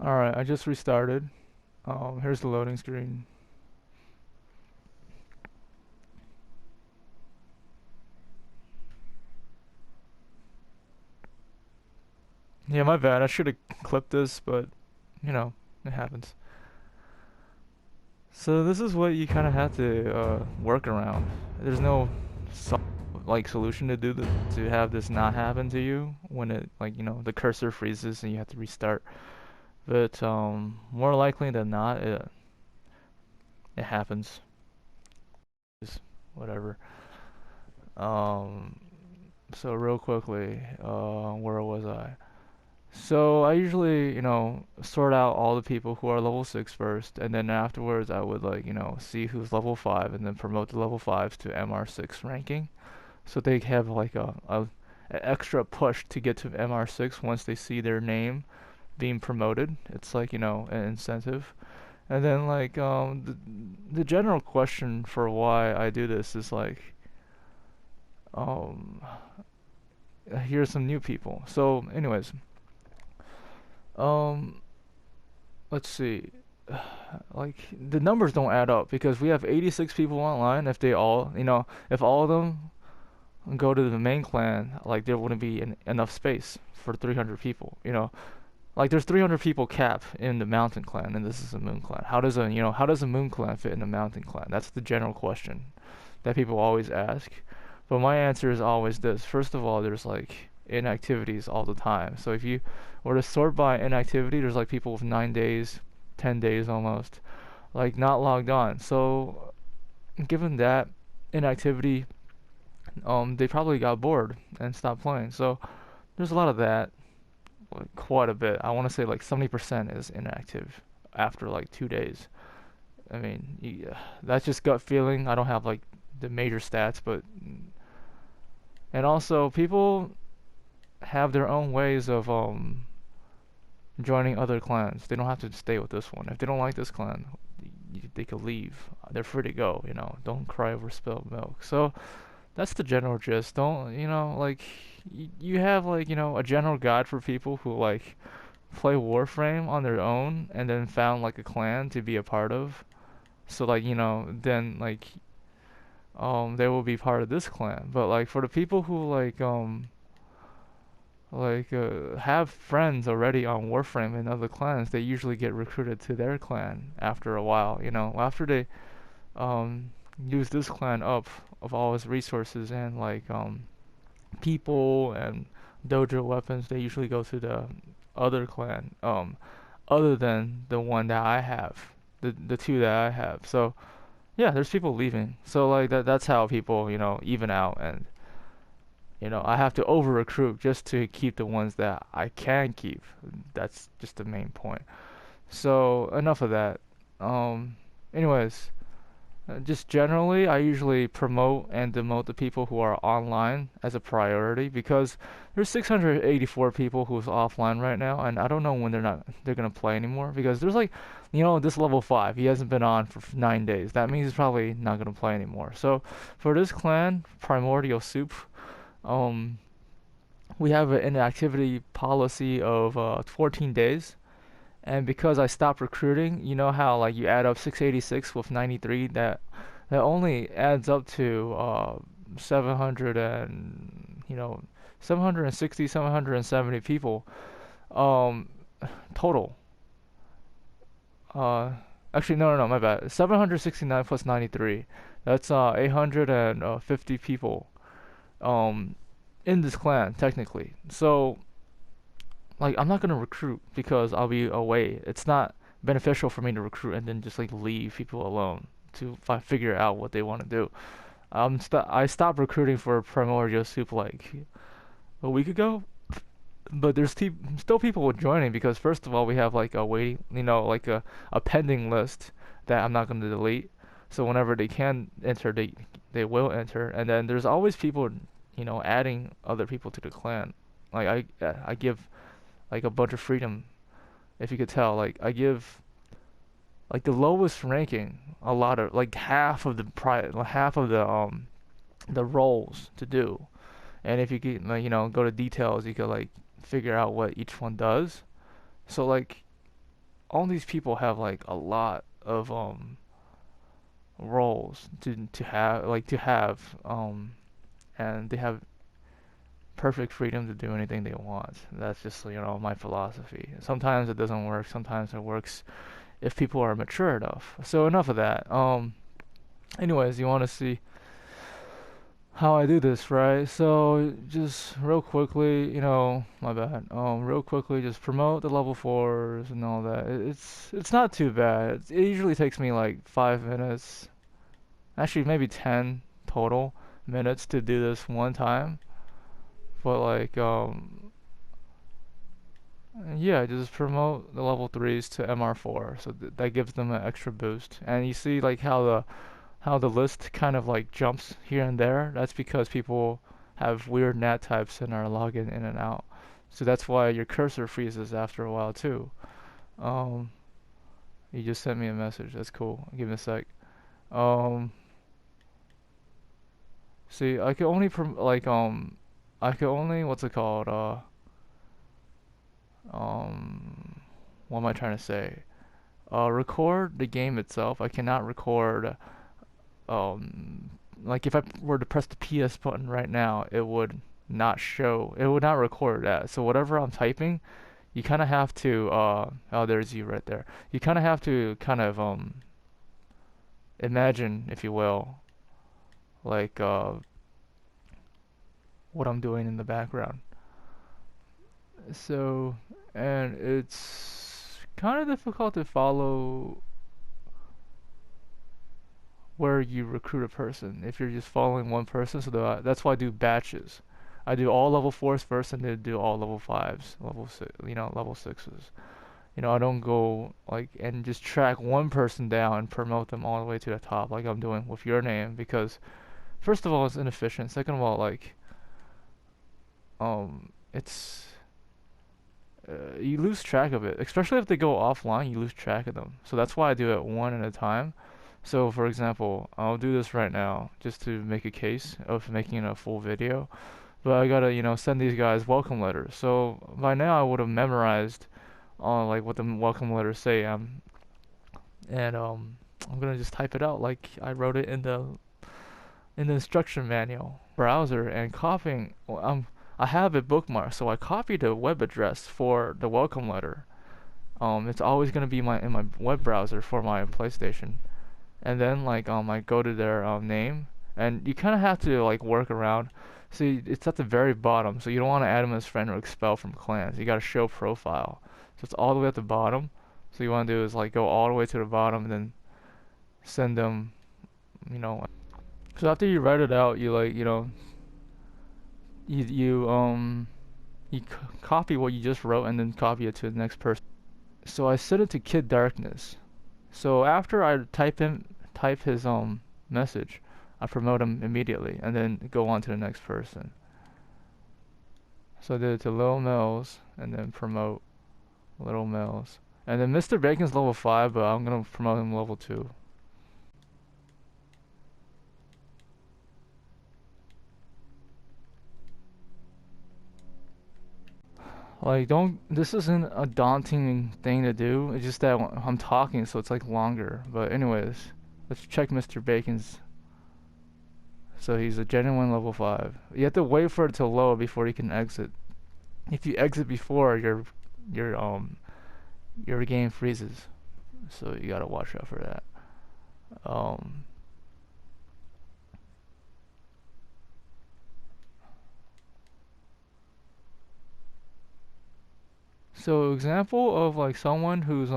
Alright, I just restarted. Here's the loading screen. Yeah, my bad. I should have clipped this, but you know, it happens. So this is what you kind of have to work around. There's no solution to do to have this not happen to you when it the cursor freezes and you have to restart. But more likely than not, it happens. Just whatever. Um, so real quickly, where was I? So I usually, sort out all the people who are level 6 first, and then afterwards I would see who's level 5 and then promote the level 5s to MR6 ranking. So they have like a extra push to get to MR6 once they see their name being promoted. It's like, an incentive. And then the general question for why I do this is like um here's some new people. So anyways, um let's see. Like the numbers don't add up because we have 86 people online. If they all, if all of them go to the main clan, like there wouldn't be enough space for 300 people. Like there's 300 people cap in the mountain clan, and this is a moon clan. How does a moon clan fit in a mountain clan? That's the general question that people always ask. But my answer is always this. First of all, there's like inactivities all the time. So if you were to sort by inactivity, there's like people with 9 days, 10 days almost, like not logged on. So given that inactivity, they probably got bored and stopped playing. So there's a lot of that, like quite a bit. I want to say like 70% is inactive after like 2 days. I mean, that's just gut feeling. I don't have like the major stats, but and also people have their own ways of joining other clans. They don't have to stay with this one. If they don't like this clan, they could leave. They're free to go. Don't cry over spilled milk. So that's the general gist. Don't like you have like a general guide for people who like play Warframe on their own and then found like a clan to be a part of. So like then they will be part of this clan. But like for the people who have friends already on Warframe in other clans, they usually get recruited to their clan after a while. After they um use this clan up of all its resources and people and dojo weapons, they usually go to the other clan, other than the one that I have, the two that I have. So yeah, there's people leaving. So like that's how people even out, and I have to over recruit just to keep the ones that I can keep. That's just the main point. So enough of that. Um, anyways, just generally, I usually promote and demote the people who are online as a priority because there's 684 people who's offline right now, and I don't know when they're gonna play anymore because there's like, this level 5, he hasn't been on for 9 days. That means he's probably not gonna play anymore. So for this clan, Primordial Soup, um, we have an inactivity policy of 14 days. And because I stopped recruiting, you know how like you add up 686 with 93, that only adds up to 700 and 760, 770 people um total. Uh Actually, no, my bad. 769 plus 93. That's 850 people um in this clan technically. So like I'm not gonna recruit because I'll be away. It's not beneficial for me to recruit and then just like leave people alone to figure out what they want to do. I stopped recruiting for Primordial Soup like a week ago, but there's still people joining because first of all we have like a waiting, like a pending list that I'm not gonna delete. So whenever they can enter, they will enter, and then there's always people, adding other people to the clan. Like I give like a bunch of freedom. If you could tell, like I give like the lowest ranking a lot of like half of the roles to do. And if you could go to details, you could like figure out what each one does. So like all these people have like a lot of roles to have and they have perfect freedom to do anything they want. That's just, my philosophy. Sometimes it doesn't work, sometimes it works if people are mature enough. So enough of that. Anyways, you want to see how I do this, right? So just real quickly, my bad. Real quickly, just promote the level fours and all that. It's not too bad. It usually takes me like 5 minutes, actually maybe 10 total minutes to do this one time. But like, yeah, just promote the level threes to MR4, so that gives them an extra boost. And you see like how the list kind of like jumps here and there. That's because people have weird NAT types and are logging in and out. So that's why your cursor freezes after a while too. Um, you just sent me a message. That's cool. Give me a sec. Um, see, I can only I can only what's it called? Um, what am I trying to say? Record the game itself. I cannot record um like if I were to press the PS button right now, it would not record that. So whatever I'm typing, you kind of have to oh, there's you right there. You kind of have to kind of imagine, if you will, like what I'm doing in the background. So, and it's kind of difficult to follow where you recruit a person if you're just following one person. So that's why I do batches. I do all level fours first, and then do all level fives, level six, level sixes. I don't go like and just track one person down and promote them all the way to the top like I'm doing with your name, because first of all it's inefficient. Second of all, like it's you lose track of it, especially if they go offline. You lose track of them. So that's why I do it one at a time. So for example, I'll do this right now just to make a case of making a full video. But I gotta, send these guys welcome letters. So by now I would have memorized like what the welcome letters say. And I'm gonna just type it out like I wrote it in the instruction manual. Browser and copying. Well, I have it bookmarked, so I copied the web address for the welcome letter. It's always gonna be in my web browser for my PlayStation. And then like I go to their name, and you kind of have to like work around. See, it's at the very bottom, so you don't want to add them as friend or expel from clans. You got to show profile, so it's all the way at the bottom. So you want to do is like go all the way to the bottom and then send them, you know. So after you write it out, you like you you copy what you just wrote and then copy it to the next person. So I set it to Kid Darkness. So after I type his message, I promote him immediately and then go on to the next person. So I did it to Lil Mills and then promote Little Mills. And then Mr. Bacon's level 5, but I'm gonna promote him level 2. Like, don't. This isn't a daunting thing to do. It's just that I'm talking, so it's like longer. But anyways, let's check Mr. Bacon's. So he's a genuine level 5. You have to wait for it to load before you can exit. If you exit before, your game freezes. So you gotta watch out for that. Um, so example of like someone who's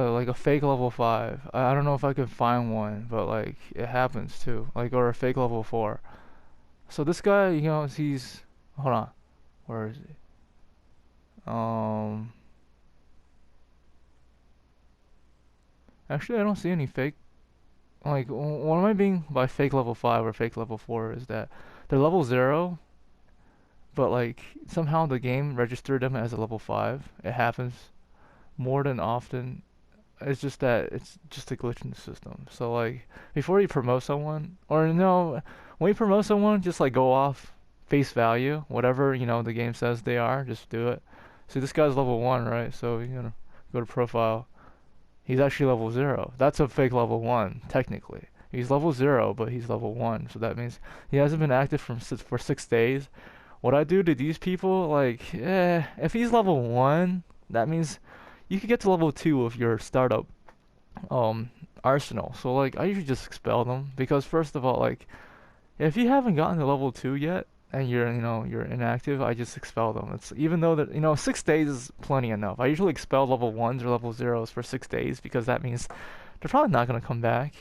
like a fake level 5. I don't know if I can find one, but like it happens too. Like, or a fake level 4. So this guy, he's hold on. Where is he? Um Actually I don't see any fake, like what am I being by fake level 5 or fake level 4 is that they're level 0, but like somehow the game registered them as a level 5. It happens more than often. It's just that it's just a glitch in the system. So like before you promote someone, or no, when you promote someone, just like go off face value, whatever the game says they are, just do it. See, this guy's level 1, right? So you're gonna go to profile. He's actually level 0. That's a fake level 1, technically. He's level 0, but he's level 1, so that means he hasn't been active for 6 days. What I do to these people, like, if he's level 1, that means you could get to level 2 with your startup um arsenal. So like I usually just expel them because first of all, like if you haven't gotten to level 2 yet and you're inactive, I just expel them. It's even though that 6 days is plenty enough. I usually expel level 1s or level 0s for 6 days because that means they're probably not gonna come back.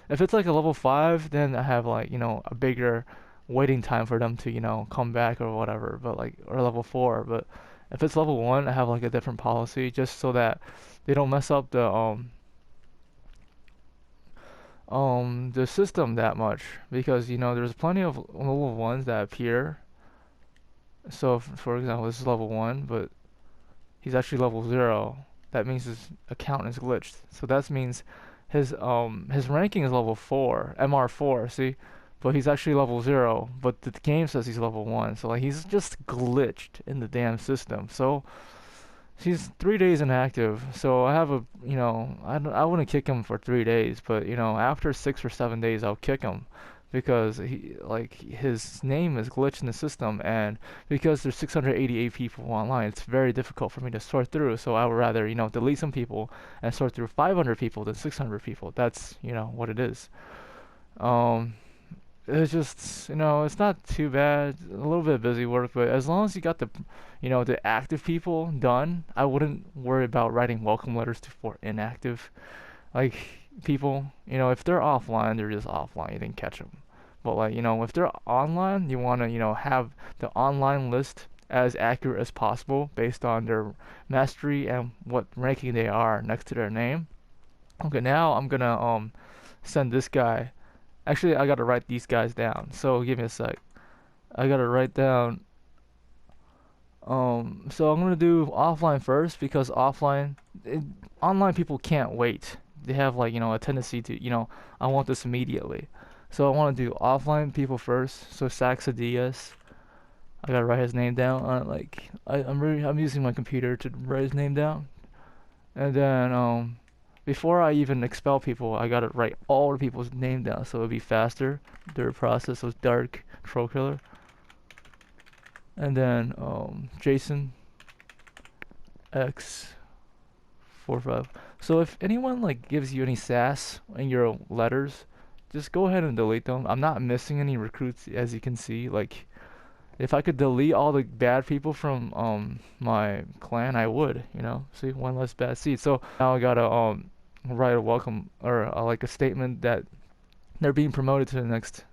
If it's like a level 5, then I have like a bigger waiting time for them to come back or whatever. But like or level 4, but if it's level 1, I have like a different policy just so that they don't mess up the system that much because there's plenty of level 1s that appear. So for example, this is level 1, but he's actually level 0. That means his account is glitched. So that means his ranking is level 4, MR4, see? But he's actually level 0, but the game says he's level 1. So like he's just glitched in the damn system. So he's 3 days inactive, so I have I wouldn't kick him for 3 days, but after 6 or 7 days I'll kick him because his name is glitched in the system, and because there's 688 people online, it's very difficult for me to sort through. So I would rather delete some people and sort through 500 people than 600 people. That's what it is. Um, it's just it's not too bad, a little bit of busy work, but as long as you got the active people done, I wouldn't worry about writing welcome letters for inactive like people. If they're offline, they're just offline, you didn't catch them. But like if they're online, you want to have the online list as accurate as possible based on their mastery and what ranking they are next to their name. Okay, now I'm gonna send this guy. Actually, I gotta write these guys down. So give me a sec. I gotta write down. So I'm gonna do offline first because online people can't wait. They have like a tendency to I want this immediately. So I want to do offline people first. So Saxa Diaz. I gotta write his name down. I'm using my computer to write his name down, and then before I even expel people, I gotta write all the people's name down so it'll be faster. Their process was Dark Troll Killer. And then Jason X45. So if anyone like gives you any sass in your letters, just go ahead and delete them. I'm not missing any recruits, as you can see. Like if I could delete all the bad people from my clan, I would. See, one less bad seed. So now I gotta write a welcome or like a statement that they're being promoted to the next